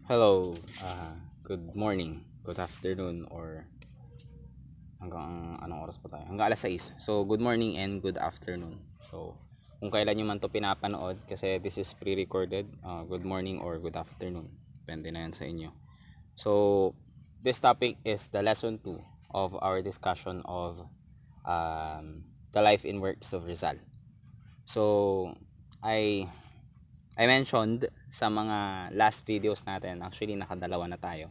Hello, good morning, good afternoon, or hanggang anong oras pa tayo? Hanggang alas 6. So, good morning and good afternoon. So, kung kailan nyo man to pinapanood, kasi this is pre-recorded, good morning or good afternoon. Depende na yan sa inyo. So, this topic is the lesson 2 of our discussion of the life and works of Rizal. So, I mentioned sa mga last videos natin, actually nakadalawa na tayo.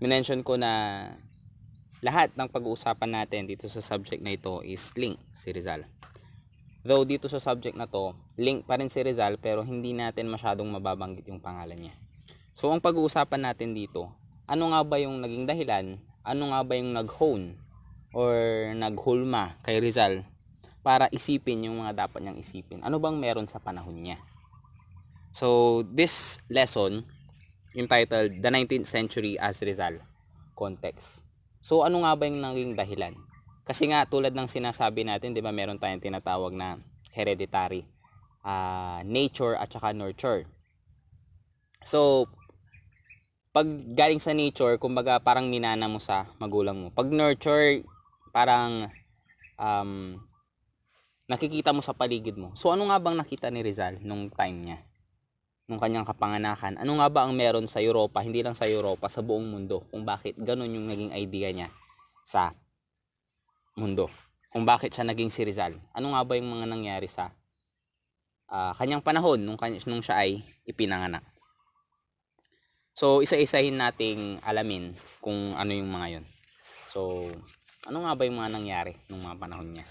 Minention ko na lahat ng pag-uusapan natin dito sa subject na ito is link si Rizal. Though dito sa subject na to, link pa rin si Rizal pero hindi natin masyadong mababanggit yung pangalan niya. So ang pag-uusapan natin dito, ano nga ba yung naging dahilan, ano nga ba yung nag-hone or naghulma kay Rizal para isipin yung mga dapat niyang isipin. Ano bang meron sa panahon niya? So this lesson entitled The 19th Century as Rizal Context. So ano nga ba yung naging dahilan? Kasi nga tulad ng sinasabi natin, 'di ba, meron tayong tinatawag na hereditary, nature at saka nurture. So pag galing sa nature, kumbaga parang minana mo sa magulang mo. Pag nurture, parang nakikita mo sa paligid mo. So ano nga bang nakita ni Rizal nung time niya? Nung kanyang kapanganakan, ano nga ba ang meron sa Europa, hindi lang sa Europa, sa buong mundo, kung bakit ganun yung naging idea niya sa mundo, kung bakit siya naging si Rizal, ano nga ba yung mga nangyari sa kanyang panahon nung siya ay ipinanganak. So isa-isahin nating alamin kung ano yung mga yon. So ano nga ba yung mga nangyari nung mga panahon niya?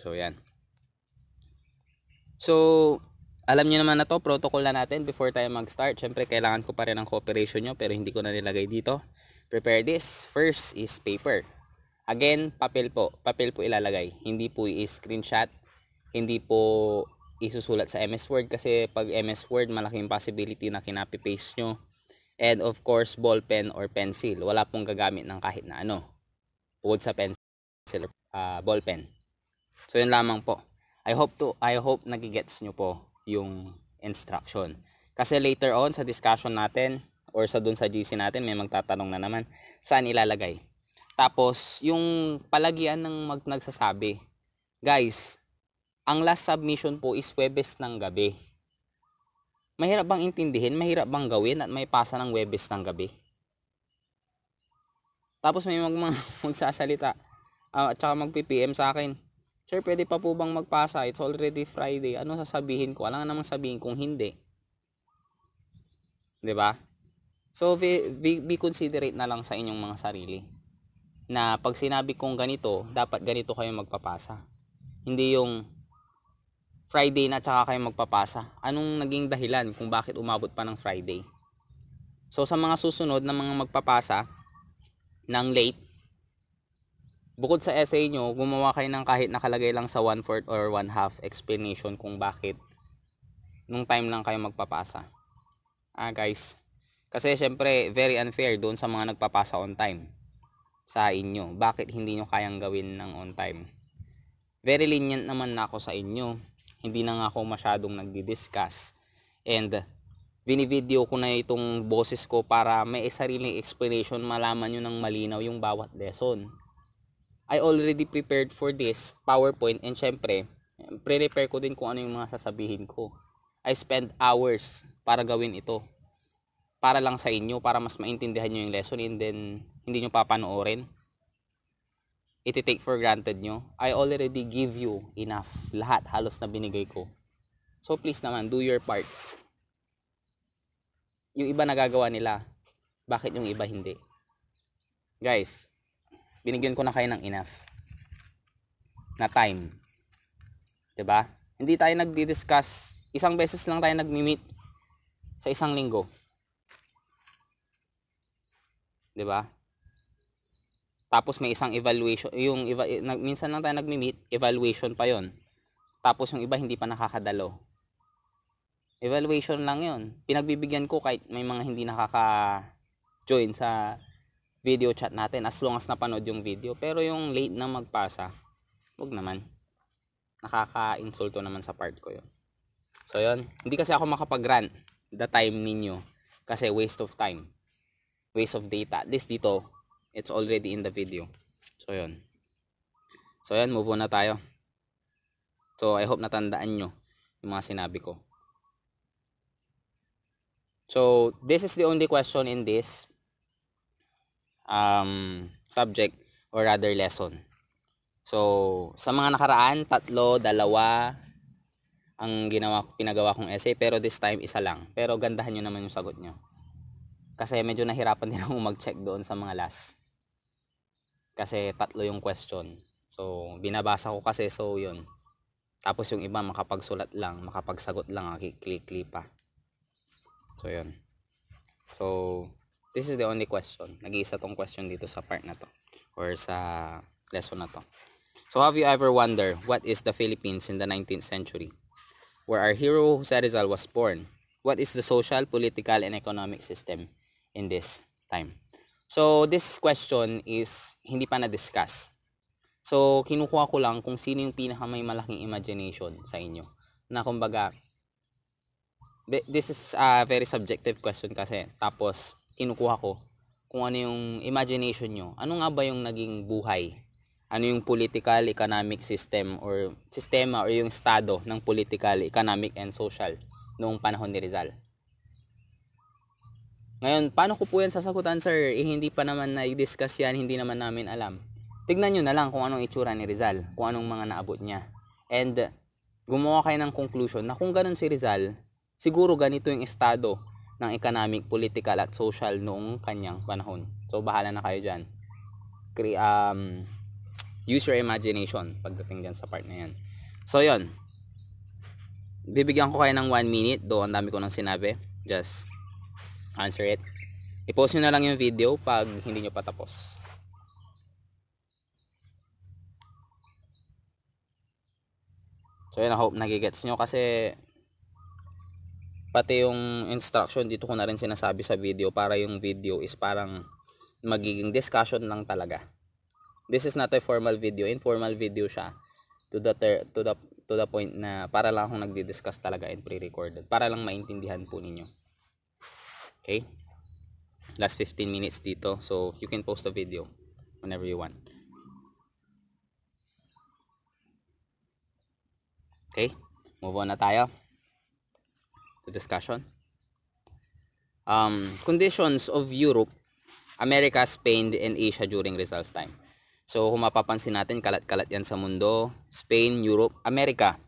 So yan. So alam niyo naman na to, protocol na natin before tayo mag-start. Syempre kailangan ko pa rin ang cooperation nyo pero hindi ko na nilagay dito. Prepare this. First is paper. Again, papel po. Papel po ilalagay. Hindi po i-screenshot. Hindi po isusulat sa MS Word kasi pag MS Word malaking possibility na kinapi-paste nyo. And of course, ballpen or pencil. Wala pong gagamit ng kahit na ano. Bukod sa pencil or ballpen. So yun lamang po. I hope nagigets nyo po yung instruction. Kasi later on sa discussion natin or sa dun sa GC natin may magtatanong na naman saan ilalagay. Tapos yung palagian ng nagsasabi, guys, ang last submission po is Webes ng gabi. Mahirap bang intindihin? Mahirap bang gawin at may pasa ng Webes ng gabi? Tapos may magsasalita at saka mag-PPM sa akin, sir, pwede pa po bang magpasa? It's already Friday. Ano sasabihin ko? Alam nga namang sabihin kung hindi. 'Di ba? So, be considerate na lang sa inyong mga sarili. Na pag sinabi kong ganito, dapat ganito kayo magpapasa. Hindi yung Friday na tsaka kayo magpapasa. Anong naging dahilan kung bakit umabot pa ng Friday? So, sa mga susunod na mga magpapasa ng late, bukod sa essay nyo, gumawa kayo ng kahit nakalagay lang sa 1/4 or 1/2 explanation kung bakit nung time lang kayo magpapasa. Guys, kasi syempre very unfair doon sa mga nagpapasa on time sa inyo. Bakit hindi nyo kayang gawin ng on time? Very lenient naman na ako sa inyo. Hindi na nga ako masyadong nagdi-discuss. And binivideo ko na itong boses ko para may sariling explanation, malaman nyo ng malinaw yung bawat lesson. I already prepared for this PowerPoint and syempre, prepare ko din kung ano yung mga sasabihin ko. I spend hours para gawin ito. Para lang sa inyo, para mas maintindihan nyo yung lesson and then hindi nyo papanoorin. Iti-take for granted nyo. I already give you enough. Lahat halos na binigay ko. So please naman, do your part. Yung iba nagagawa nila. Bakit yung iba hindi? Guys, binigyan ko na kayo ng enough na time. 'Di ba? Hindi tayo nagdi-discuss. Isang beses lang tayo nagmi-meet sa isang linggo. 'Di ba? Tapos may isang evaluation, minsan lang tayo nagmi-meet, evaluation pa 'yon. Tapos yung iba hindi pa nakakadalo. Evaluation lang 'yon. Pinagbibigyan ko kahit may mga hindi nakaka-join sa video chat natin as long as napanood yung video. Pero yung late na magpasa, wag naman. Nakaka-insulto naman sa part ko yun. So yun, hindi kasi ako makapag-run the time ninyo kasi waste of time, waste of data. At least dito, it's already in the video. So yun. So yun, move on na tayo. So I hope natandaan nyo yung mga sinabi ko. So this is the only question in this subject or rather lesson. So sa mga nakaraan, 3, 2 ang pinagawa kong essay, pero this time isa lang. Pero gandahan nyo naman yung sagot nyo. Kasi medyo nahirapan din ako mag-check doon sa mga last. Kasi 3 yung question. So binabasa ko kasi, so yun. Tapos yung iba makapagsulat lang, makapagsagot lang, click pa. So yun. So this is the only question. Nag-iisa tong question dito sa part na to or sa lesson na to. So have you ever wondered what is the Philippines in the 19th century? Where our hero Jose Rizal was born. What is the social, political, and economic system in this time? So this question is hindi pa na-discuss. So kinukuha ko lang kung sino yung pinakamay malaking imagination sa inyo. Na kumbaga, this is a very subjective question kasi. Tapos kinukuha ko kung ano yung imagination nyo. Ano nga ba yung naging buhay? Ano yung political, economic system or sistema or yung estado ng political, economic, and social noong panahon ni Rizal. Ngayon, paano ko po yan sasagutan, sir? Hindi pa naman na-discuss yan, hindi naman namin alam. Tignan nyo na lang kung anong itsura ni Rizal, kung anong mga naabot niya. And gumawa kayo ng conclusion na kung ganun si Rizal, siguro ganito yung estado ng economic, political, at social noong kanyang panahon. So, bahala na kayo dyan. Use your imagination pagdating dyan sa part na yan. So yun, bibigyan ko kayo ng 1 minute, though ang dami ko nang sinabi. Just answer it. I-post nyo na lang yung video pag hindi nyo pa tapos. So yun, I hope nagigets nyo kasi pati yung instruction dito ko na rin sinasabi sa video para yung video is parang magiging discussion lang talaga. This is not a formal video, informal video siya to the point na para lang akong nagdi-discuss talaga and pre-recorded para lang maintindihan po ninyo. Okay? Last 15 minutes dito, so you can post the video whenever you want. Okay? Move on na tayo to discussion. Conditions of Europe, America, Spain, and Asia during Rizal's time. So kung mapapansin natin, kalat-kalat yan sa mundo. Spain, Europe, America,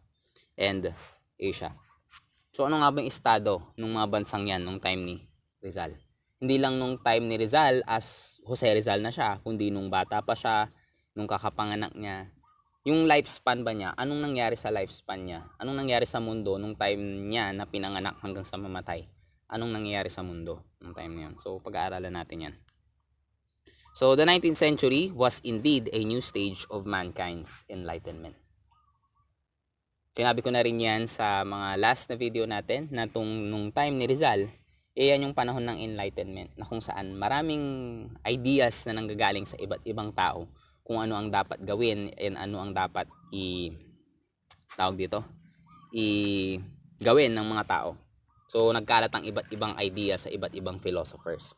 and Asia. So ano nga ba yung estado ng mga bansang yan nung time ni Rizal? Hindi lang nung time ni Rizal as Jose Rizal na siya, kundi nung bata pa siya, nung kakapanganak niya. Yung lifespan ba niya? Anong nangyari sa lifespan niya? Anong nangyari sa mundo nung time niya na pinanganak hanggang sa mamatay? Anong nangyari sa mundo nung time na yun? So pag-aaralan natin yan. So, the 19th century was indeed a new stage of mankind's enlightenment. Sinabi ko na rin yan sa mga last na video natin na nung time ni Rizal, yan yung panahon ng enlightenment na kung saan maraming ideas na nanggagaling sa iba't ibang tao kung ano ang dapat gawin and ano ang dapat gawin ng mga tao. So, nagkalat ang iba't ibang ideas sa iba't ibang philosophers.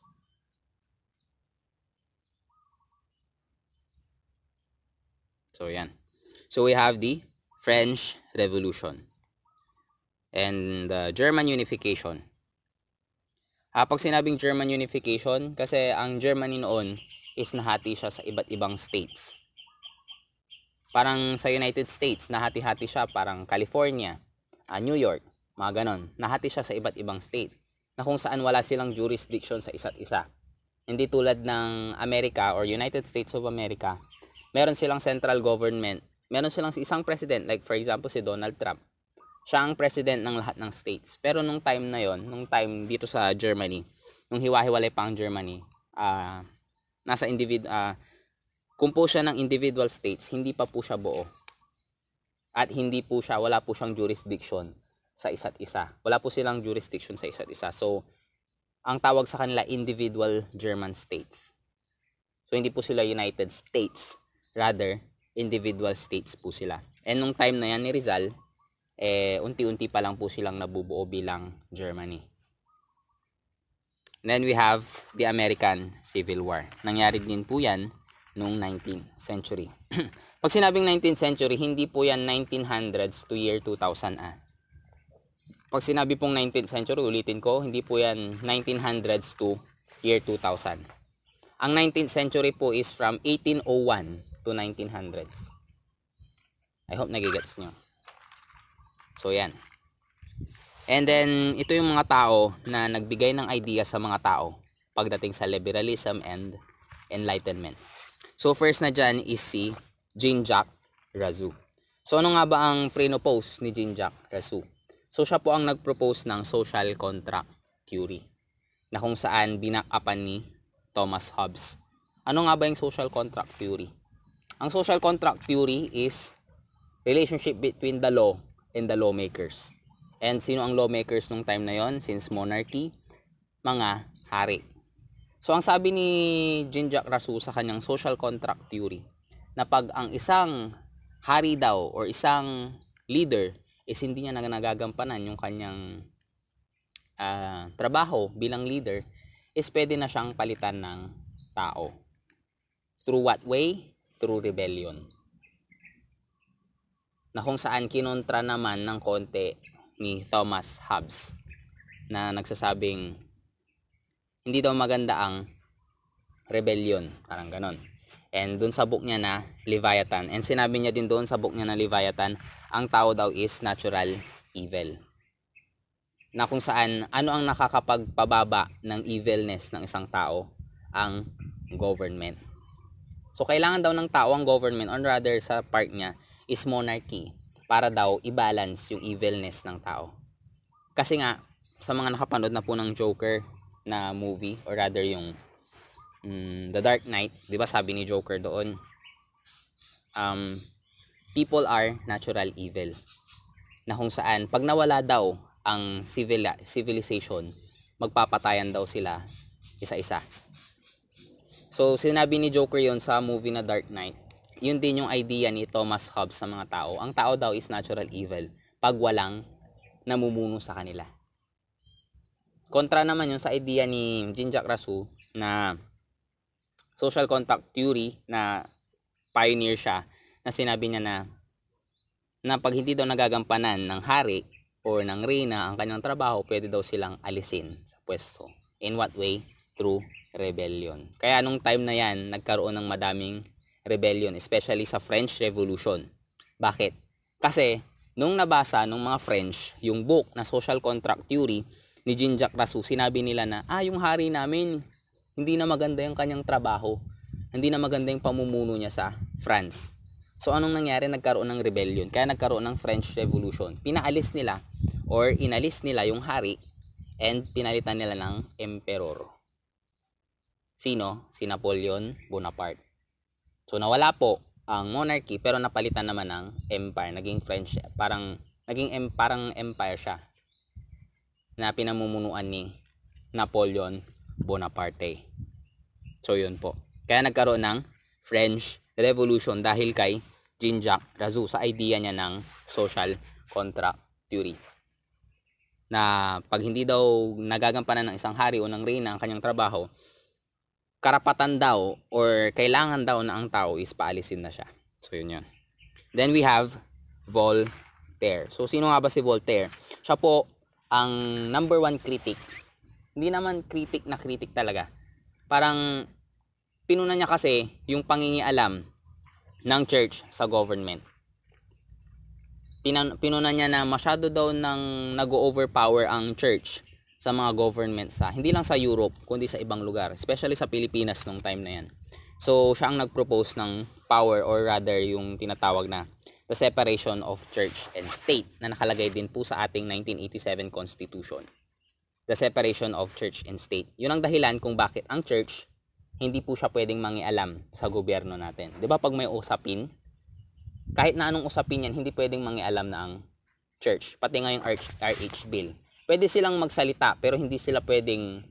So, yan. So, we have the French Revolution and the German Unification. Pag sinabing German Unification, kasi ang Germany noon is nahati siya sa iba't ibang states. Parang sa United States, nahati-hati siya. Parang California, New York, mga ganon. Nahati siya sa iba't ibang state na kung saan wala silang jurisdiction sa isa't isa. Hindi tulad ng America or United States of America, meron silang central government, meron silang isang president, like for example si Donald Trump. Siya ang president ng lahat ng states. Pero nung time na yon, nung time dito sa Germany, nung hiwa-hiwalay pa ang Germany, composed siya ng individual states, hindi pa po siya buo. At wala po siyang jurisdiction sa isa't isa. Wala po silang jurisdiction sa isa't isa. So, ang tawag sa kanila individual German states. So, hindi po sila United States. Rather, individual states po sila. And nung time na yan ni Rizal, unti-unti pa lang po silang nabubuo bilang Germany. And then we have the American Civil War. Nangyari din po yan noong 19th century. Pag sinabing 19th century, hindi po yan 1900s to year 2000 Pag sinabi pong 19th century, ulitin ko, hindi po yan 1900s to year 2000. Ang 19th century po is from 1801 to 1900s. I hope nagigets nyo. So yan. And then, ito yung mga tao na nagbigay ng idea sa mga tao pagdating sa liberalism and enlightenment. So first na dyan is si Jean-Jacques Rousseau. So ano nga ba ang pre-propose ni Jean-Jacques Rousseau? So siya po ang nag-propose ng social contract theory na kung saan binak-upan ni Thomas Hobbes. Ano nga ba yung social contract theory? Ang social contract theory is relationship between the law and the lawmakers. And sino ang lawmakers nung time na yon? Since monarchy, mga hari. So ang sabi ni Jean-Jacques Rousseau sa kanyang social contract theory, na pag ang isang hari daw or isang leader is hindi niya nagagampanan yung kanyang trabaho bilang leader, is pwede na siyang palitan ng tao. Through what way? Through rebellion. Na kung saan kinontra naman ng konti ni Thomas Hobbes na nagsasabing hindi daw maganda ang rebellion, parang ganon. And dun sa book niya na Leviathan, and sinabi niya din doon sa book niya na Leviathan, ang tao daw is natural evil. Na kung saan, ano ang nakakapagpababa ng evilness ng isang tao? Ang government. So kailangan daw ng tao ang government, or rather sa part niya is monarchy, para daw i-balance yung evilness ng tao. Kasi nga, sa mga nakapanood na po ng Joker na movie, or rather yung The Dark Knight, di ba sabi ni Joker doon, people are natural evil. Na kung saan, pag nawala daw ang civilization, magpapatayan daw sila isa-isa. So, sinabi ni Joker yon sa movie na Dark Knight. Yun din yung idea ni Thomas Hobbes sa mga tao. Ang tao daw is natural evil pag walang namumuno sa kanila. Kontra naman yun sa idea ni Jean-Jacques Rousseau na social contract theory na pioneer siya, na sinabi niya na pag hindi daw nagagampanan ng hari or ng reyna ang kanyang trabaho, pwede daw silang alisin sa pwesto. In what way? Through rebellion. Kaya nung time na yan, nagkaroon ng madaming rebellion, especially sa French Revolution. Bakit? Kasi nung nabasa ng mga French yung book na social contract theory ni Jean-Jacques Rousseau, sinabi nila na yung hari namin, hindi na maganda yung kanyang trabaho, hindi na maganda yung pamumuno niya sa France. So anong nangyari? Nagkaroon ng rebellion. Kaya nagkaroon ng French Revolution. Pinaalis nila or inalis nila yung hari and pinalitan nila ng emperor. Sino? Si Napoleon Bonaparte. So nawala po ang monarchy pero napalitan naman ng empire, naging French, parang empire siya na pinamumunuan ni Napoleon Bonaparte. So yun po. Kaya nagkaroon ng French Revolution dahil kay Jean-Jacques Rousseau sa idea niya ng social contract theory. Na pag hindi daw nagagampanan ng isang hari o ng reyna ang kanyang trabaho, karapatan daw or kailangan daw na ang tao is paalisin na siya. So yun yun. Then we have Voltaire. So sino nga ba si Voltaire? Siya po ang number one critic. Hindi naman critic na critic talaga. Parang pinuna niya kasi yung pangingialam ng church sa government. Pinuna niya na masyado daw nang nag-overpower ang church sa mga government hindi lang sa Europe, kundi sa ibang lugar, especially sa Pilipinas nung time na yan. So, siya ang nag-propose ng power, or rather yung tinatawag na the separation of church and state na nakalagay din po sa ating 1987 Constitution. The separation of church and state. Yun ang dahilan kung bakit ang church hindi po siya pwedeng mangialam sa gobyerno natin. 'Di ba pag may usapin, kahit na anong usapin yan, hindi pwedeng mangialam na ang church. Pati nga yung RH bill. Pwede silang magsalita pero hindi sila pwedeng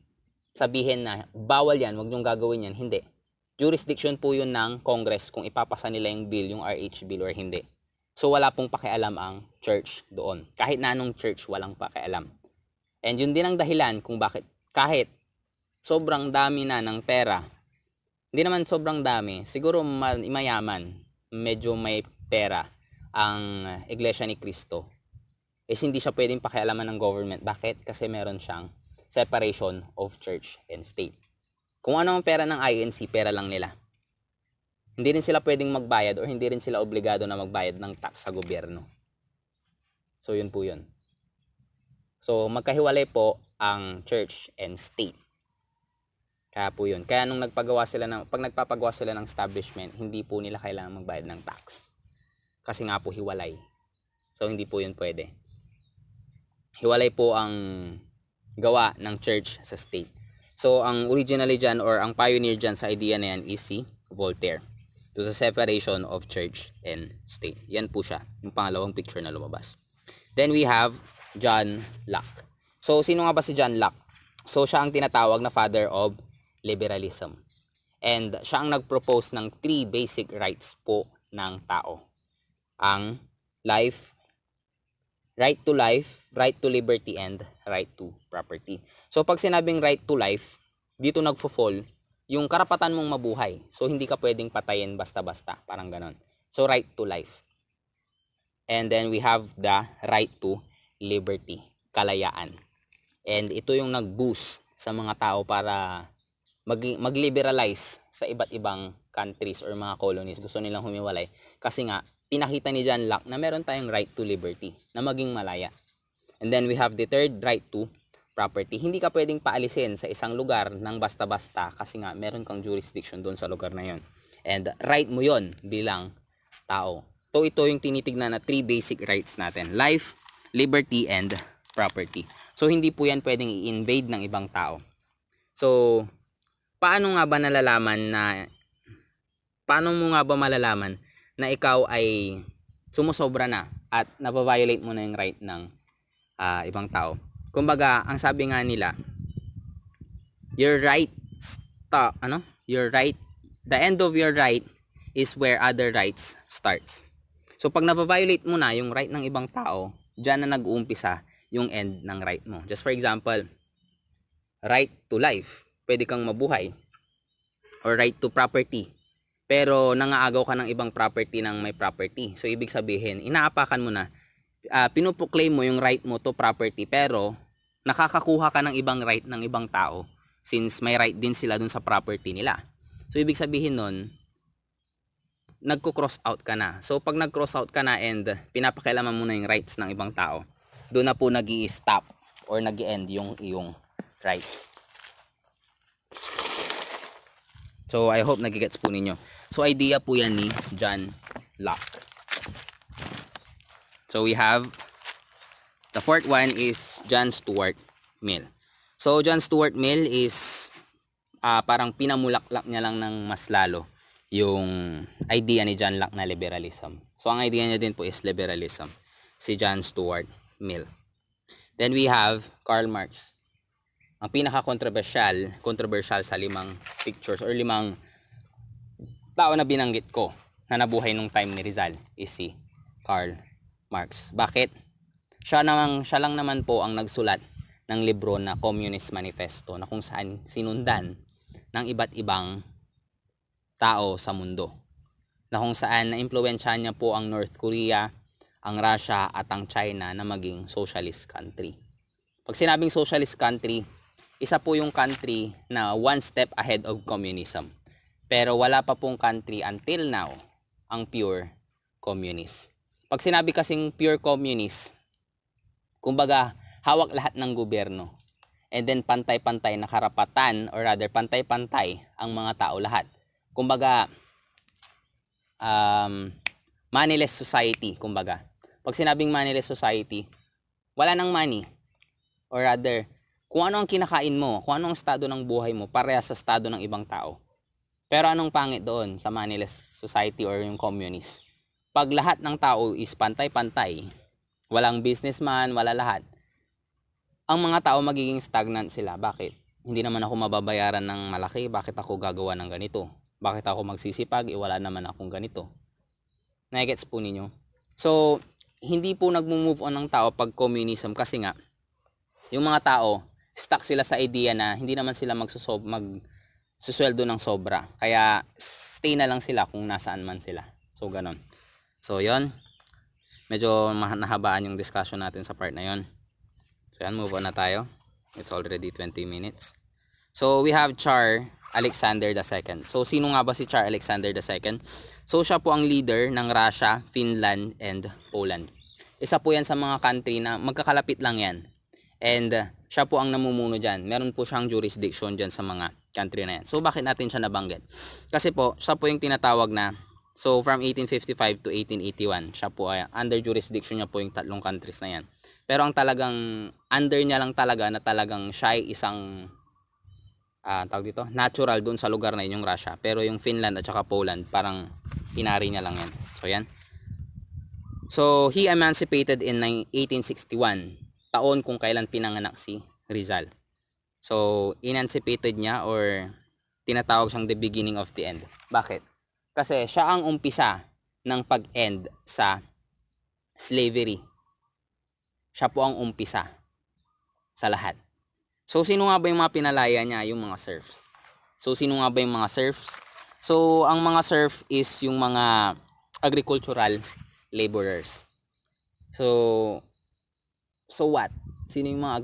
sabihin na bawal yan, wag niyong gagawin yan. Hindi. Jurisdiction po yun ng Congress kung ipapasa nila yung bill, yung RH bill or hindi. So wala pong pakialam ang church doon. Kahit na anong church, walang pakialam. And yun din ang dahilan kung bakit kahit sobrang dami na ng pera, hindi naman sobrang dami, siguro mayaman, medyo may pera ang Iglesia ni Cristo, is hindi siya pwedeng pakialaman ng government. Bakit? Kasi meron siyang separation of church and state. Kung ano ang pera ng INC, pera lang nila. Hindi rin sila pwedeng magbayad or hindi rin sila obligado na magbayad ng tax sa gobyerno. So yun po yun. So magkahiwalay po ang church and state. Kaya po yun. Kaya nung pag nagpapagawa sila ng establishment, hindi po nila kailangan magbayad ng tax. Kasi nga po hiwalay. So hindi po yun pwede. Hiwalay po ang gawa ng church sa state. So ang originally dyan or ang pioneer dyan sa idea na yan is si Voltaire. To the separation of church and state. Yan po siya. Yung pangalawang picture na lumabas. Then we have John Locke. So sino nga ba si John Locke? So siya ang tinatawag na father of liberalism. And siya ang nag-propose ng 3 basic rights po ng tao. Ang life, right to liberty, and right to property. So pag sinabing right to life, dito nagfo-fall yung karapatan mong mabuhay. So hindi ka pwedeng patayin basta-basta, parang ganon. So right to life. And then we have the right to liberty, kalayaan. And ito yung nag-boost sa mga tao para mag-liberalize sa iba't ibang countries or mga colonies. Gusto nilang humiwalay kasi nga pinakita ni John Locke na meron tayong right to liberty, na maging malaya. And then we have the third, right to property. Hindi ka pwedeng paalisin sa isang lugar ng basta-basta kasi nga meron kang jurisdiction doon sa lugar na yon. And right mo yon bilang tao. So ito yung tinitignan na 3 basic rights natin. Life, liberty, and property. So hindi po yan pwedeng i-invade ng ibang tao. So paano mo nga ba malalaman na ikaw ay sumusobra na at nababiolate mo na yung right ng ibang tao? Kumbaga, ang sabi nga nila, the end of your right is where other rights starts. So pag nababiolate mo na yung right ng ibang tao, diyan na nag-uumpisa yung end ng right mo. Just for example, right to life, pwede kang mabuhay, or right to property, pero nangaagaw ka ng ibang property ng may property. So ibig sabihin, inaapakan mo na, pinuproclaim mo yung right mo to property, pero nakakakuha ka ng ibang right ng ibang tao since may right din sila dun sa property nila. So ibig sabihin nun, nagko-cross out ka na. So pag nag-cross out ka na and pinapakialaman mo na yung rights ng ibang tao, doon na po nag-i-stop or nag-i-end yung iyong right. So I hope nagigets po ninyo. So idea po yan ni John Locke. So we have the fourth one is John Stuart Mill. So John Stuart Mill is parang pinamulaklak niya lang ng mas lalo yung idea ni John Locke na liberalism. So ang idea niya din po is liberalism. Si John Stuart Mill. Then we have Karl Marx. Ang pinaka-controversial sa 5 pictures or 5 tao na binanggit ko na nabuhay nung time ni Rizal is si Karl Marx. Bakit? Siya lang naman po ang nagsulat ng libro na Communist Manifesto na kung saan sinundan ng iba't ibang tao sa mundo. Na kung saan na-impluwensyahan niya po ang North Korea, ang Russia at ang China na maging socialist country. Pag sinabing socialist country, isa po yung country na one step ahead of communism. Pero wala pa pong country until now ang pure communist. Pag sinabi kasing pure communist, kumbaga hawak lahat ng gobyerno. And then pantay-pantay na karapatan or rather pantay-pantay ang mga tao lahat. Kumbaga moneyless society, kumbaga. Pag sinabing moneyless society, wala nang money. Or rather, kung ano ang kinakain mo, kung ano ang estado ng buhay mo, pareha sa estado ng ibang tao. Pero anong pangit doon sa moneyless society or yung communist? Pag lahat ng tao is pantay-pantay, walang businessman, wala lahat, ang mga tao magiging stagnant sila. Bakit? Hindi naman ako mababayaran ng malaki, bakit ako gagawa ng ganito? Bakit ako magsisipag, wala naman akong ganito? Nagets po ninyo? So, hindi po nagmo-move on ng tao pag communism kasi nga, yung mga tao, stuck sila sa idea na hindi naman sila magsusweldo ng sobra. Kaya, stay na lang sila kung nasaan man sila. So, ganon. So, yon. Medyo nahabaan yung discussion natin sa part na yon. So, yan, move on na tayo. It's already 20 minutes. So, we have Tsar Alexander II. So, sino nga ba si Tsar Alexander II? So, siya po ang leader ng Russia, Finland, and Poland. Isa po yan sa mga country na magkakalapit lang yan. And siya po ang namumuno dyan. Meron po siyang jurisdiction dyan sa mga country na yan. So, bakit natin siya nabanggit? Kasi po, siya po yung tinatawag na, so from 1855 to 1881, siya po ay under jurisdiction niya po yung tatlong countries na yan. Pero ang talagang, under niya lang talaga na talagang siya ay isang, tawag dito, natural dun sa lugar na yun, yung Russia. Pero yung Finland at saka Poland, parang inari niya lang yan. So, yan. So, he emancipated in 1861. Taon kung kailan pinanganak si Rizal. So, emancipated niya or tinatawag siyang the beginning of the end. Bakit? Kasi siya ang umpisa ng pag-end sa slavery. Siya po ang umpisa sa lahat. So, sino nga ba yung mga pinalaya niya? Yung mga serfs. So, sino nga ba yung mga serfs? So, ang mga serf is yung mga agricultural laborers. So what? Sino yung mga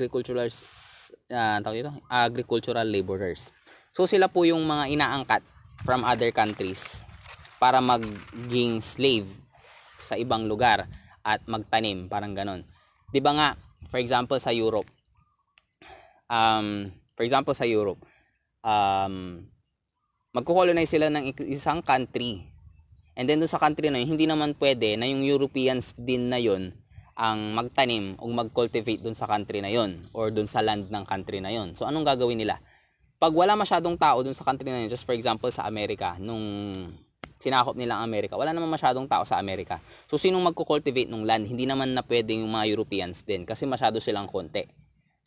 agricultural laborers? So sila po yung mga inaangkat from other countries para maging slave sa ibang lugar at magtanim, parang ganon. 'Di ba nga, for example sa Europe, magko-colonize sila ng isang country. And then doon sa country na yun, hindi naman pwede na yung Europeans din na yun ang magtanim o mag-cultivate dun sa country na yon or dun sa land ng country na yon. So, anong gagawin nila? Pag wala masyadong tao dun sa country na yun, just for example sa Amerika, nung sinakop nila ang Amerika, wala naman masyadong tao sa Amerika. So, sinong magko-cultivate ng land? Hindi naman na pwede yung mga Europeans din kasi masyado silang konti.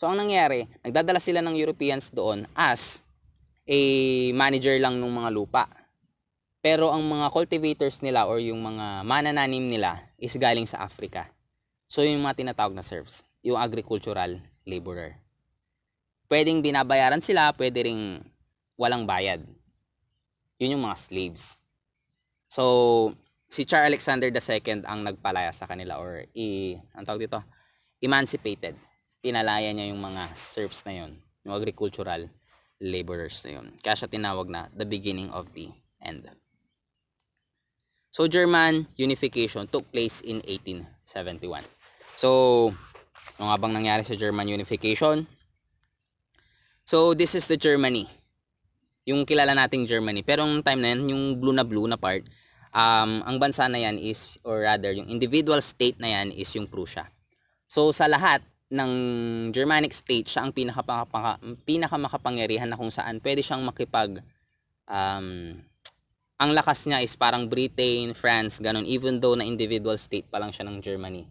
So, ang nangyari, nagdadala sila ng Europeans doon as a manager lang ng mga lupa. Pero ang mga cultivators nila or yung mga manananim nila is galing sa Africa. So, yung mga tinatawag na serfs, yung agricultural laborer. Pwedeng binabayaran sila, pwede ring walang bayad. Yun yung mga slaves. So, si Tsar Alexander II ang nagpalaya sa kanila or ang tawag dito, emancipated. Pinalaya niya yung mga serfs na yun, yung agricultural laborers na yun. Kaya siya tinawag na the beginning of the end. So, German unification took place in 1871. So, ano nga bang nangyari sa German unification? So, this is the Germany. Yung kilala nating Germany. Pero yung time na yan, yung blue na part, ang bansa na yan is, or rather, yung individual state na yan is yung Prussia. So, sa lahat ng Germanic state, siya ang pinakamakapangyarihan na kung saan pwede siyang ang lakas niya is parang Britain, France, ganun, even though na individual state pa lang siya ng Germany.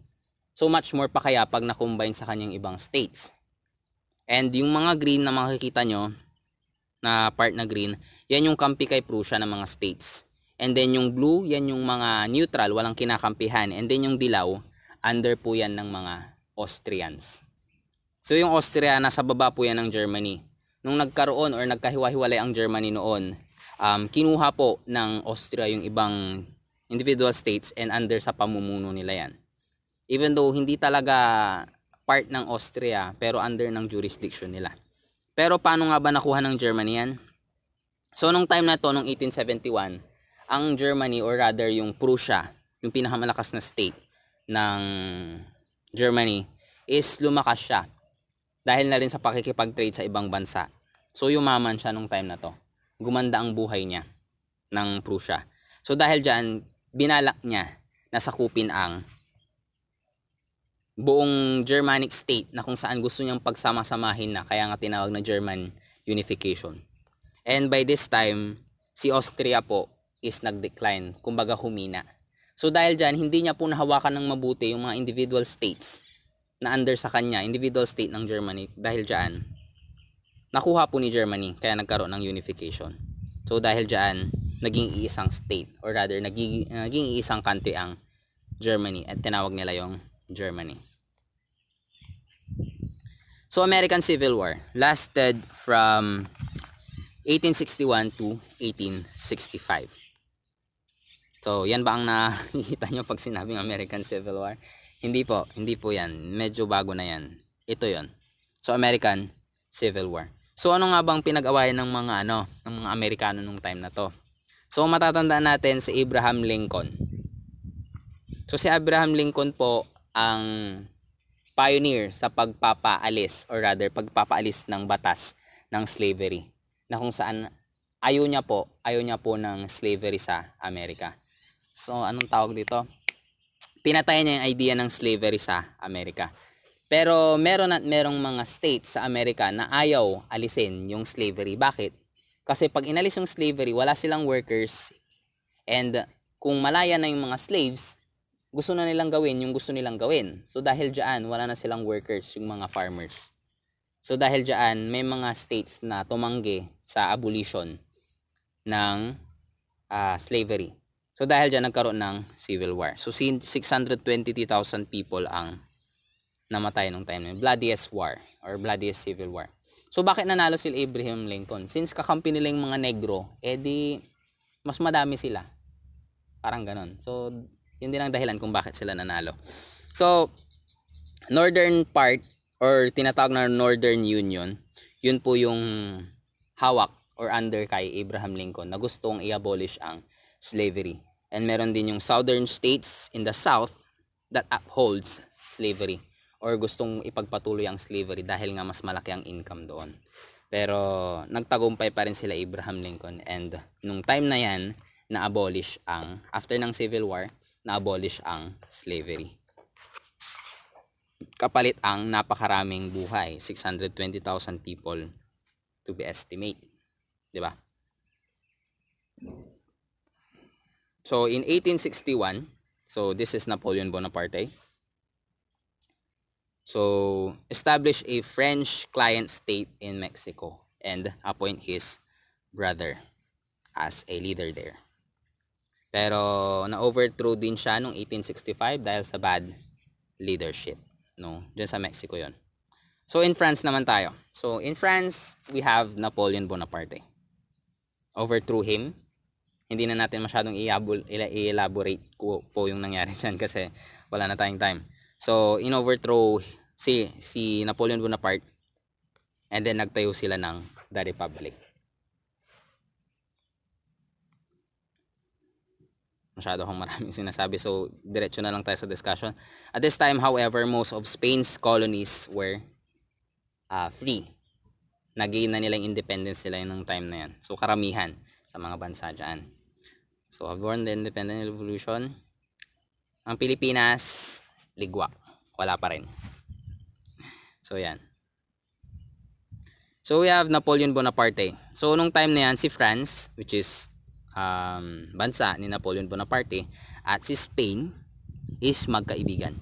So much more pa kaya pag na-combine sa kanyang ibang states. And yung mga green na makikita nyo, na part na green, yan yung kampi kay Prussia ng mga states. And then yung blue, yan yung mga neutral, walang kinakampihan. And then yung dilaw, under po yan ng mga Austrians. So yung Austria, nasa baba po yan ng Germany. Nung nagkaroon or nagkahiwa-hiwalay ang Germany noon, kinuha po ng Austria yung ibang individual states and under sa pamumuno nila yan. Even though hindi talaga part ng Austria, pero under ng jurisdiction nila. Pero paano nga ba nakuha ng Germany yan? So nung time na to, nung 1871, ang Germany or rather yung Prussia, yung pinakamalakas na state ng Germany, is lumakas siya dahil na rin sa pakikipag-trade sa ibang bansa. So yumaman siya nung time na to. Gumanda ang buhay niya ng Prussia. So dahil dyan, binalak niya na sakupin ang buong Germanic state na kung saan gusto niyang pagsama-samahin na, kaya nga tinawag na German unification. And by this time, si Austria po is nag-decline, kumbaga humina. So dahil dyan, hindi niya po nahawakan ng mabuti yung mga individual states na under sa kanya, individual state ng Germany. Dahil dyan, nakuha po ni Germany, kaya nagkaroon ng unification. So dahil dyan, naging iisang state, or rather, naging iisang country ang Germany at tinawag nila yung Germany. So American Civil War lasted from 1861 to 1865. So yan ba ang nakikita nyo pag sinabing American Civil War? Hindi po yan. Medyo bago na yan. Ito yon. So American Civil War. So ano nga bang pinag-awayan ng mga ng mga Amerikano nung time na to? So matatandaan natin si Abraham Lincoln. So si Abraham Lincoln po ang pioneer sa pagpapaalis or rather pagpapaalis ng batas ng slavery, na kung saan ayaw niya po ng slavery sa Amerika. So anong tawag dito? Pinatayan niya yung idea ng slavery sa Amerika. Pero merong mga states sa Amerika na ayaw alisin yung slavery. Bakit? Kasi pag inalis yung slavery, wala silang workers, and kung malaya na yung mga slaves, gusto na nilang gawin yung gusto nilang gawin. So dahil diyan, wala na silang workers, yung mga farmers. So dahil diyan, may mga states na tumanggi sa abolition ng slavery. So dahil diyan, nagkaroon ng Civil War. So 622,000 people ang namatay nung time na yun. Bloodiest war or bloodiest Civil War. So bakit nanalo si Abraham Lincoln? Since kakampi nila yung mga negro, edi mas madami sila. Parang ganon. So yun din ang dahilan kung bakit sila nanalo. So northern part or tinatawag na Northern Union, yun po yung hawak or under kay Abraham Lincoln na gustong i-abolish ang slavery. And meron din yung southern states in the south that upholds slavery or gustong ipagpatuloy ang slavery dahil nga mas malaki ang income doon. Pero nagtagumpay pa rin sila Abraham Lincoln, and nung time na yan, na-abolish ang, after ng Civil War, na-abolish ang slavery. Kapalit ang napakaraming buhay, 620,000 people to be estimate, di ba? So in 1861, so this is Napoleon Bonaparte. So establish a French client state in Mexico and appoint his brother as a leader there. Pero na-overthrow din siya noong 1865 dahil sa bad leadership. No, diyan sa Mexico yon. So in France naman tayo. So in France, we have Napoleon Bonaparte. Overthrew him. Hindi na natin masyadong i-elaborate po yung nangyari dyan kasi wala na tayong time. So in-overthrow si Napoleon Bonaparte, and then nagtayo sila ng the Republic. Masyado akong maraming sinasabi, so diretso na lang tayo sa discussion. At this time, however, most of Spain's colonies were free. Nag-gain na nilang independence sila yung time na yan. So karamihan sa mga bansa dyan. So born the independent revolution, ang Pilipinas, ligwa. Wala pa rin. So yan. So we have Napoleon Bonaparte. So nung time na yan, si France, which is bansa ni Napoleon Bonaparte, at si Spain is magkaibigan.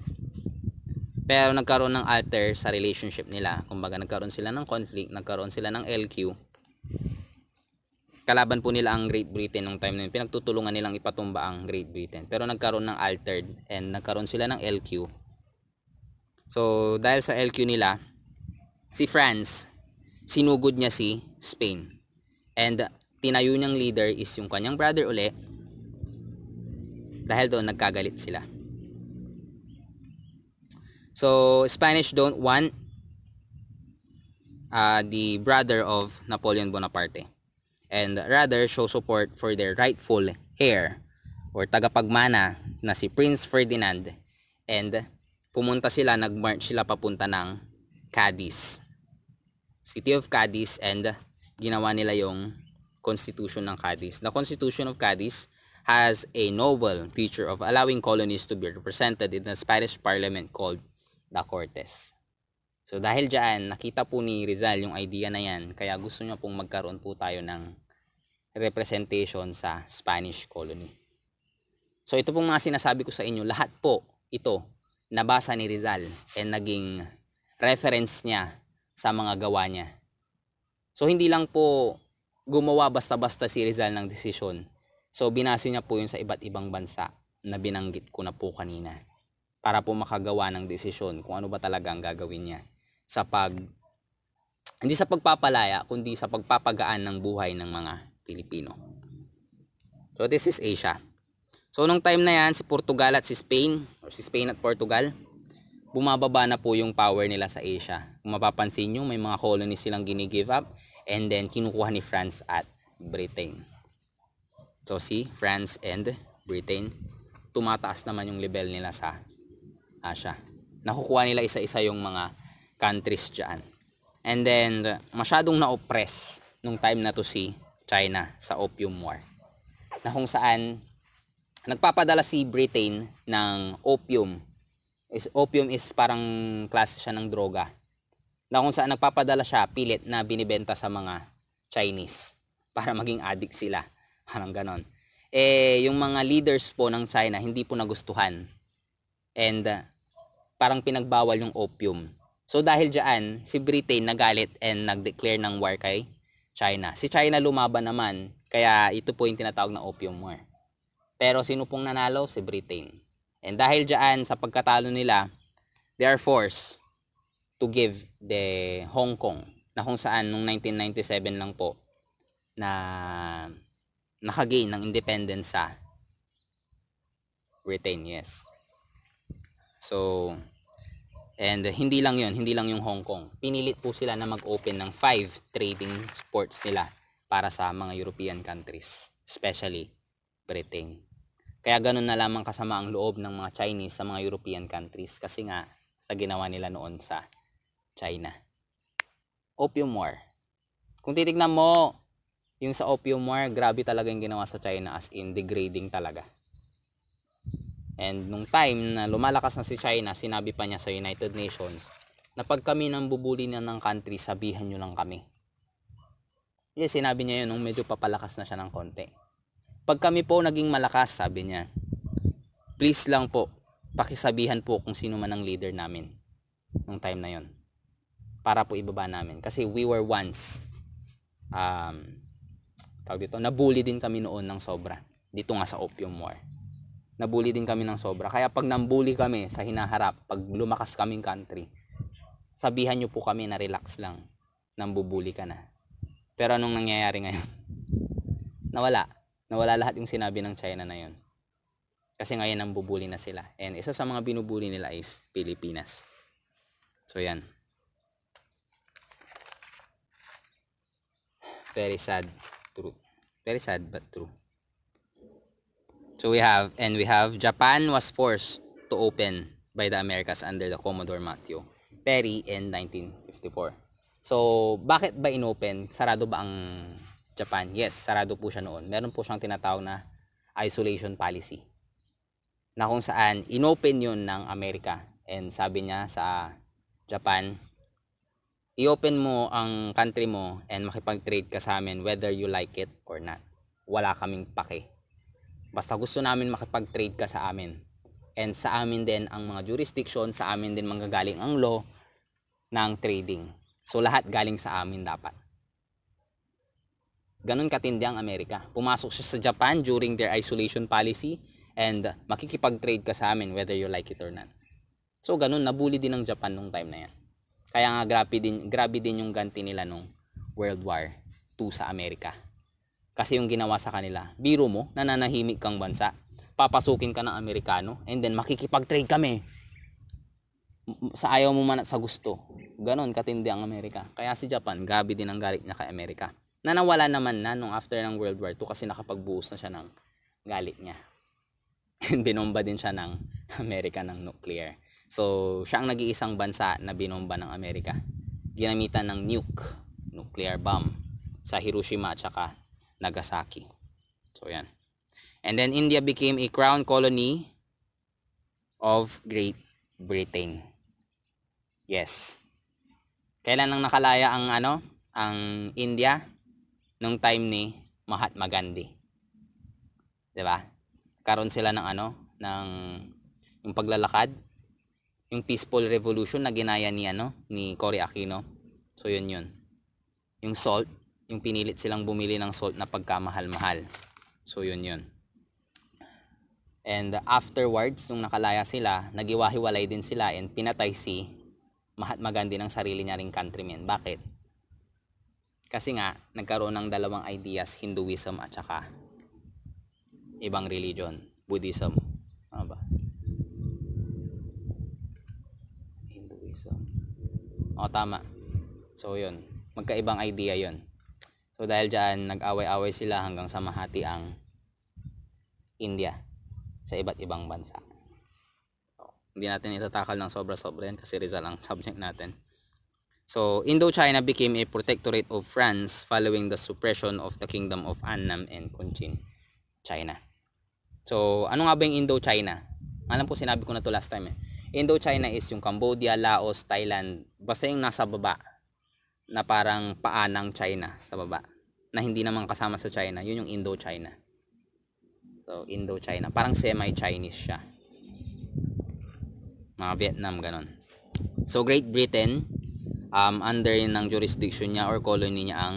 Pero nagkaroon ng alter sa relationship nila. Kumbaga nagkaroon sila ng conflict, nagkaroon sila ng LQ. Kalaban po nila ang Great Britain nung time na yun. Pinagtutulungan nilang ipatumba ang Great Britain. Pero nagkaroon ng altered and nagkaroon sila ng LQ. So dahil sa LQ nila, si France, sinugod niya si Spain. And tinayo niyang leader is yung kanyang brother uli, dahil doon nagkagalit sila. So Spanish don't want the brother of Napoleon Bonaparte, and rather show support for their rightful heir or tagapagmana na si Prince Ferdinand, and pumunta sila, nag-march sila papunta ng Cadiz, city of Cadiz, and ginawa nila yung Constitution ng Cadiz. The Constitution of Cadiz has a noble feature of allowing colonies to be represented in the Spanish Parliament called the Cortes. So dahil dyan, nakita po ni Rizal yung idea na yan, kaya gusto niya pong magkaroon po tayo ng representation sa Spanish colony. So ito pong mga sinasabi ko sa inyo, lahat po ito nabasa ni Rizal and naging reference niya sa mga gawa niya. So hindi lang po gumawa basta-basta si Rizal ng desisyon. So binase niya po yun sa iba't ibang bansa. na binanggit ko na po kanina para po makagawa ng desisyon kung ano ba talaga ang gagawin niya sa hindi sa pagpapalaya kundi sa pagpapagaan ng buhay ng mga Pilipino. So this is Asia. So nung time na yan, si Portugal at si Spain, or si Spain at Portugal, bumababa na po yung power nila sa Asia. Kung mapapansin nyo, may mga colonies silang gini-give up, and then kinukuha ni France at Britain. So si France and Britain, tumataas naman yung level nila sa Asia. Nakukuha nila isa-isa yung mga countries dyan. And then, masyadong na-oppress nung time na to si China sa Opium War. Na kung saan, nagpapadala si Britain ng opium. Opium is parang klase siya ng droga. Na kung saan nagpapadala siya, pilit na binibenta sa mga Chinese para maging addict sila. Parang ganon. Yung mga leaders po ng China, hindi po nagustuhan. And parang pinagbawal yung opium. So dahil dyan, si Britain nagalit and nag-declare ng war kay China. Si China lumaban naman, kaya ito po yung tinatawag na Opium War. Pero sino pong nanalo? Si Britain. And dahil dyan, sa pagkatalo nila, they are forced to give the Hong Kong, na kung saan nung 1997 lang po, na nakagain ng independence sa Britain, yes. So, and hindi lang yun, hindi lang yung Hong Kong. Pinilit po sila na mag-open ng 5 trading ports nila para sa mga European countries, especially Britain. Kaya ganun na lamang kasama ang loob ng mga Chinese sa mga European countries kasi nga sa ginawa nila noon sa China. Opium War. Kung titignan mo, yung sa Opium War, grabe talaga yung ginawa sa China, as in degrading talaga. And nung time na lumalakas na si China, sinabi pa niya sa United Nations na pag kami nang bubuli na ng country, sabihan nyo lang kami. Yes, sinabi niya yun nung medyo papalakas na siya ng konti. Pag kami po naging malakas, sabi niya, please lang po, pakisabihan po kung sino man ang leader namin nung time na yon para po ibaba namin. Kasi we were once nabully din kami noon ng sobra. Dito nga sa Opium War. Nabully din kami ng sobra. Kaya pag nambully kami sa hinaharap, pag lumakas kaming country, sabihan nyo po kami na relax lang, nambubully ka na. Pero anong nangyayari ngayon? Nawala lahat yung sinabi ng China na yun. Kasi ngayon nambubully na sila. And isa sa mga binubully nila is Pilipinas. So yan. Very sad truth. Very sad but true. So we have Japan was forced to open by the Americas under the Commodore Matthew Perry in 1954. So bakit ba inopen? Sarado ba ang Japan? Yes, sarado po siya noon. Meron po siyang tinatawag na isolation policy. Na kung saan inopen yun ng Amerika. And sabi niya sa Japan, i-open mo ang country mo and makipag-trade ka sa amin whether you like it or not. Wala kaming pake. Basta gusto namin makipag-trade ka sa amin. And sa amin din ang mga jurisdiction, sa amin din manggagaling ang law ng trading. So lahat galing sa amin dapat. Ganun katindi ang Amerika. Pumasok siya sa Japan during their isolation policy and makikipag-trade ka sa amin whether you like it or not. So ganun, nabully din ng Japan nung time na yan. Kaya nga grabe din yung ganti nila nung World War II sa Amerika. Kasi yung ginawa sa kanila, biro mo, nananahimik kang bansa, papasukin ka ng Amerikano, and then makikipag-trade kami. Sa ayaw mo man at sa gusto. Ganon katindi ang Amerika. Kaya si Japan, grabe din ang galit niya kay Amerika. Nawala naman na nung after ng World War II kasi nakapagbuhos na siya ng galit niya. And binomba din siya ng Amerika ng nuclear. So, siya ang nag-iisang bansa na binomba ng Amerika. Ginamitan ng nuclear bomb sa Hiroshima at saka Nagasaki. So, yan. And then, India became a crown colony of Great Britain. Yes. Kailan nang nakalaya ang India? Nung time ni Mahatma Gandhi. 'Di ba? Karon sila ng yung paglalakad, yung peaceful revolution na ginaya ni Cory Aquino. So, yun. Yung salt, yung pinilit silang bumili ng salt na pagkamahal-mahal. So yun. And afterwards, nung nakalaya sila, nagiwahiwalay din sila and pinatay si Mahatma Gandhi ng sarili niya ring countrymen. Bakit? Kasi nga, nagkaroon ng dalawang ideas, Hinduism at saka ibang religion, Buddhism. Ano ba? Hinduism. O, tama. So, yun. Magkaibang idea yun. So, dahil dyan, nag-away-away sila hanggang sa mahati ang India sa iba't ibang bansa. So, hindi natin itatakal ng sobra-sobra yan kasi Rizal ang subject natin. So, Indochina became a protectorate of France following the suppression of the kingdom of Annam and Cochin, China. So, ano nga ba yung Indochina? Alam ko sinabi ko na to last time eh. Indochina is yung Cambodia, Laos, Thailand, basta yung nasa baba na parang paa ng China sa baba na hindi naman kasama sa China, yun yung Indochina. So, Indochina. Parang semi-Chinese siya. Mga Vietnam, ganon. So, Great Britain, under ng jurisdiction niya or colony niya ang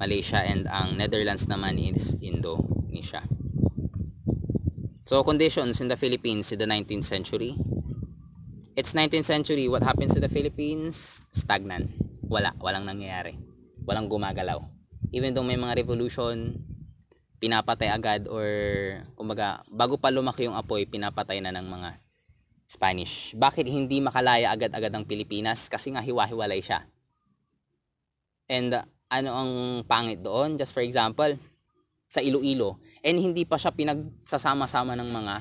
Malaysia and ang Netherlands naman is Indonesia. So, conditions in the Philippines in the 19th century. It's 19th century. What happens to the Philippines? Stagnant. Walang nangyayari. Walang gumagalaw. Even though may mga revolution, pinapatay agad or kumbaga bago pa lumaki yung apoy pinapatay na ng mga Spanish. Bakit hindi makalaya agad-agad ang Pilipinas? Kasi nga hiwa-hiwalay siya. And ano ang pangit doon? Just for example, sa Iloilo, and hindi pa siya pinagsasama-sama ng mga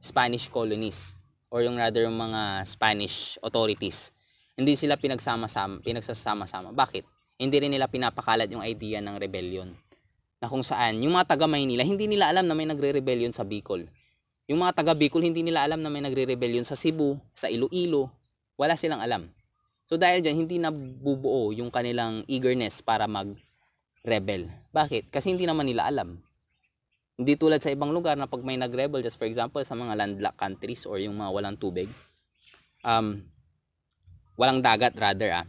Spanish colonies or yung rather yung mga Spanish authorities. Hindi sila pinagsasama-sama. Bakit? Hindi rin nila pinapakalat yung idea ng rebellion. Na kung saan, yung mga taga Maynila, hindi nila alam na may nagre-rebellion sa Bicol. Yung mga taga Bicol, hindi nila alam na may nagre-rebellion sa Cebu, sa Iloilo. Wala silang alam. So dahil dyan, hindi nabubuo yung kanilang eagerness para mag-rebel. Bakit? Kasi hindi naman nila alam. Hindi tulad sa ibang lugar na pag may nag-rebel, just for example, sa mga landlocked countries or yung mga walang tubig, walang dagat rather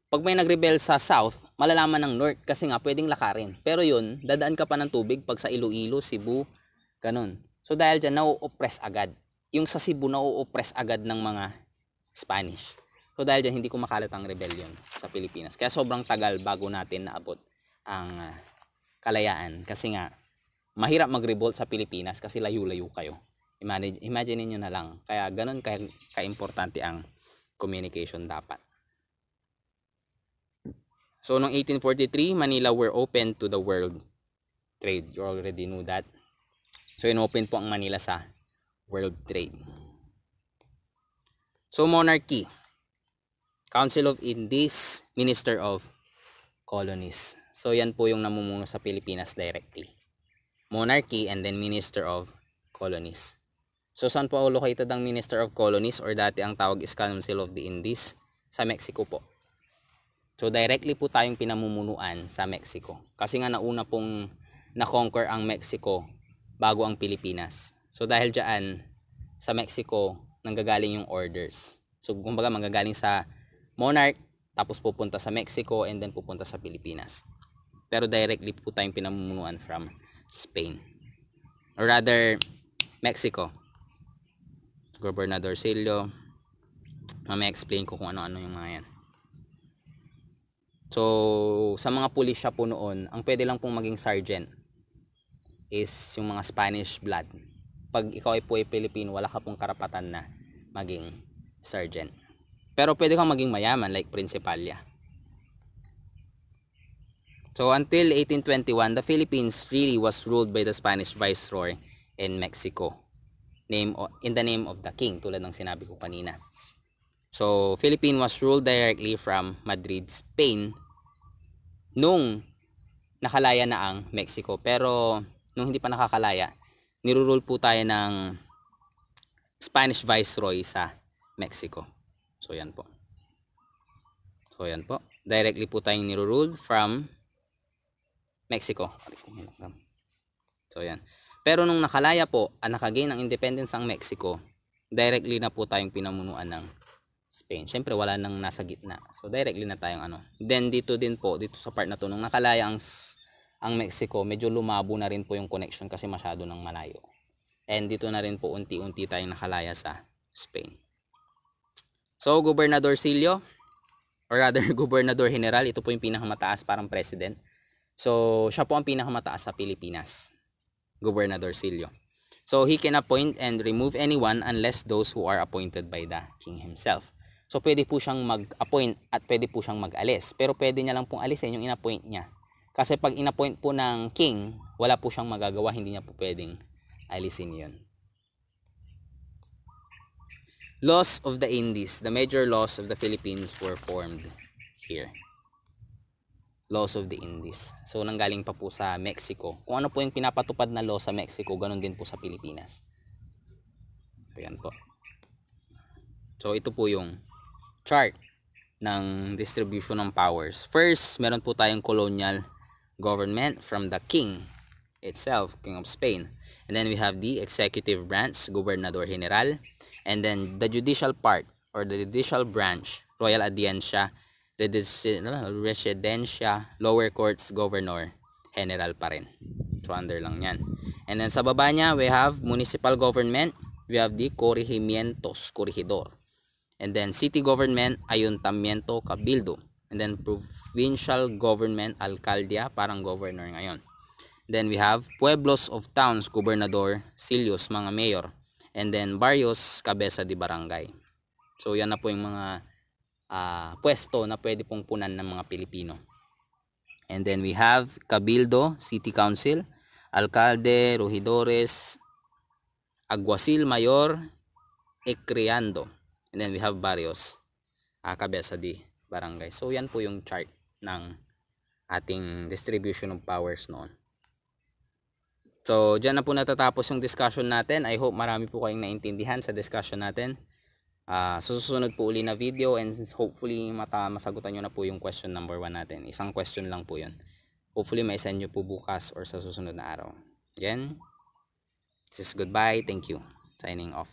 pag may nag-rebel sa south, malalaman ng north kasi nga pwedeng lakarin. Pero yun, dadaan ka pa ng tubig pag sa Iloilo, Cebu, ganun. So dahil dyan, nau-oppress agad. Yung sa Cebu, nau-oppress agad ng mga Spanish. So dahil dyan, hindi ko makalat ang rebellion sa Pilipinas. Kaya sobrang tagal bago natin naabot ang kalayaan. Kasi nga, mahirap mag-revolt sa Pilipinas kasi layo-layo kayo. Imagine niyo na lang. Kaya ganun ka-importante ang communication dapat. So, noong 1843, Manila were open to the world trade. You already knew that. So, in-open po ang Manila sa world trade. So, monarchy. Council of Indies, Minister of Colonies. So, yan po yung namumuno sa Pilipinas directly. Monarchy and then Minister of Colonies. So, saan po located ang Minister of Colonies or dati ang tawag is Council of the Indies? Sa Mexico po. So, directly po tayong pinamumunuan sa Mexico. Kasi nga nauna pong na-conquer ang Mexico bago ang Pilipinas. So, dahil dyan, sa Mexico, nanggagaling yung orders. So, kumbaga, manggagaling sa monarch, tapos pupunta sa Mexico, and then pupunta sa Pilipinas. Pero directly po tayong pinamumunuan from Spain. Or rather, Mexico. Gobernador Silio. Mamaya explain ko kung ano-ano yung mga yan. So, sa mga pulis siya po noon, ang pwede lang pong maging sergeant is yung mga Spanish blood. Pag ikaw ay po ay Pilipino, wala ka pong karapatan na maging sergeant. Pero pwede kang maging mayaman like Principalya. So, until 1821, the Philippines really was ruled by the Spanish Viceroy in Mexico. In the name of the king, tulad ng sinabi ko kanina. So, Philippines was ruled directly from Madrid, Spain, nung nakalaya na ang Mexico. Pero, nung hindi pa nakakalaya, nirurule po tayo ng Spanish Viceroy sa Mexico. So, yan po. Directly po tayong nirurule from Mexico. So, yan. Pero nung nakalaya po, nakagain ng independence ang Mexico, directly na po tayong pinamunuan ng Spain. Siyempre wala nang nasa gitna. So directly na tayong Then dito din po, dito sa part na to, nung nakalaya ang Mexico, medyo lumabo na rin po yung connection kasi masyado nang malayo. And dito na rin po unti-unti tayong nakalaya sa Spain. So, Gobernador Silio, or rather, Gobernador General, ito po yung pinakamataas parang president. So, siya po ang pinakamataas sa Pilipinas, Gobernador Silio. So, he can appoint and remove anyone unless those who are appointed by the king himself. So, pwede po siyang mag-appoint at pwede po siyang mag-alis. Pero pwede niya lang pong alisin yung in-appoint niya. Kasi pag in-appoint po ng king, wala po siyang magagawa, hindi niya po pwedeng alisin yun. Laws of the Indies. The major laws of the Philippines were formed here. Laws of the Indies. So, nanggaling pa po sa Mexico. Kung ano po yung pinapatupad na law sa Mexico, ganun din po sa Pilipinas. So, yan po. So, ito po yung chart ng distribution ng powers. First, meron po tayong colonial government from the king itself, King of Spain. And then we have the executive branch, Gobernador General. And then the judicial part or the judicial branch, Royal Audiencia, Residencia, lower courts, Governor General pa rin. So under lang yan. And then sa baba niya, we have municipal government, we have the corregimientos, corregidor. And then city government, ayuntamiento, cabildo. And then provincial government, alcaldia, parang governor ngayon. Then we have pueblos of towns, gobernador, silios, mga mayor. And then barrios, cabeza de barangay. So yan na po yung mga pwesto na pwede pong punan ng mga Pilipino. And then we have cabildo, city council, alcalde, regidores, alguacil, mayor, ekriando. And then we have barrios, cabeza de barangay. So yan po yung chart ng ating distribution of powers noon. So dyan na po natatapos yung discussion natin. I hope marami po kayong naintindihan sa discussion natin. Susunod po uli na video and hopefully masagutan nyo na po yung question number 1 natin. Isang question lang po yun. Hopefully may send nyo po bukas or sa susunod na araw. Again, this is goodbye. Thank you. Signing off.